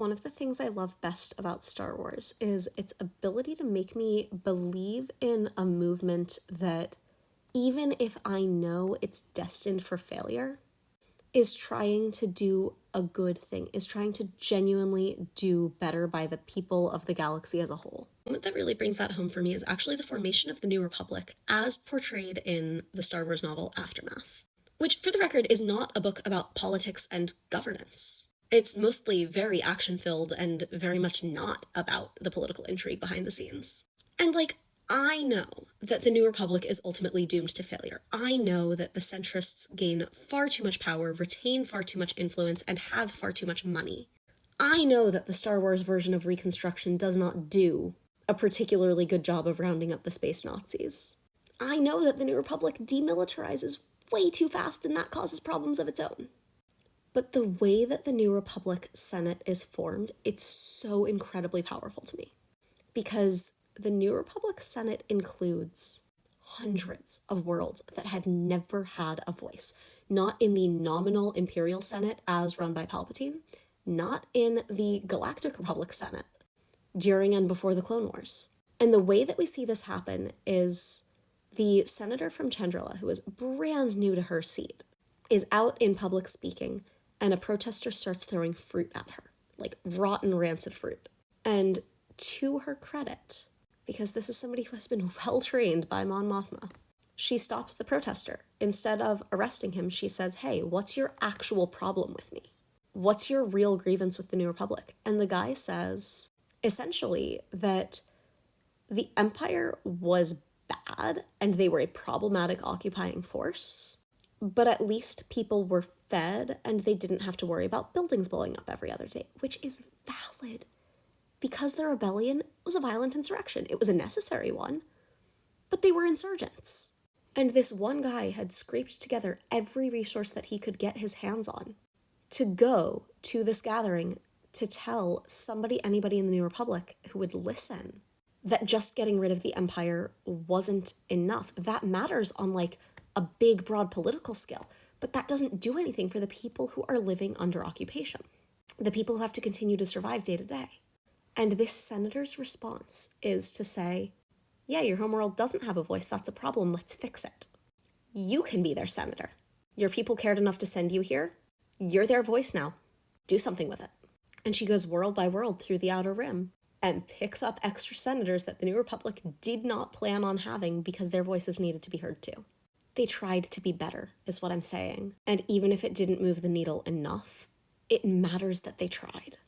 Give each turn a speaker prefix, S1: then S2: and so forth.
S1: One of the things I love best about Star Wars is its ability to make me believe in a movement that, even if I know it's destined for failure, is trying to do a good thing, is trying to genuinely do better by the people of the galaxy as a whole. The moment that really brings that home for me is actually the formation of the New Republic as portrayed in the Star Wars novel Aftermath, which, for the record, is not a book about politics and governance. It's mostly very action-filled and very much not about the political intrigue behind the scenes. And, I know that the New Republic is ultimately doomed to failure. I know that the centrists gain far too much power, retain far too much influence, and have far too much money. I know that the Star Wars version of Reconstruction does not do a particularly good job of rounding up the space Nazis. I know that the New Republic demilitarizes way too fast, and that causes problems of its own. But the way that the New Republic Senate is formed, it's so incredibly powerful to me. Because the New Republic Senate includes hundreds of worlds that had never had a voice. Not in the nominal Imperial Senate as run by Palpatine, not in the Galactic Republic Senate during and before the Clone Wars. And the way that we see this happen is the senator from Chandrila, who is brand new to her seat, is out in public speaking, and a protester starts throwing fruit at her, like rotten, rancid fruit. And to her credit, because this is somebody who has been well-trained by Mon Mothma, she stops the protester. Instead of arresting him, she says, "Hey, what's your actual problem with me? What's your real grievance with the New Republic?" And the guy says, essentially, that the Empire was bad and they were a problematic occupying force, but at least people were fed and they didn't have to worry about buildings blowing up every other day, which is valid. Because the rebellion was a violent insurrection. It was a necessary one, but they were insurgents. And this one guy had scraped together every resource that he could get his hands on to go to this gathering to tell anybody in the New Republic who would listen, that just getting rid of the Empire wasn't enough. That matters on a big, broad political scale, but that doesn't do anything for the people who are living under occupation, the people who have to continue to survive day to day. And this senator's response is to say, yeah, your homeworld doesn't have a voice. That's a problem. Let's fix it. You can be their senator. Your people cared enough to send you here. You're their voice now. Do something with it. And she goes world by world through the Outer Rim and picks up extra senators that the New Republic did not plan on having because their voices needed to be heard too. They tried to be better, is what I'm saying. And even if it didn't move the needle enough, it matters that they tried.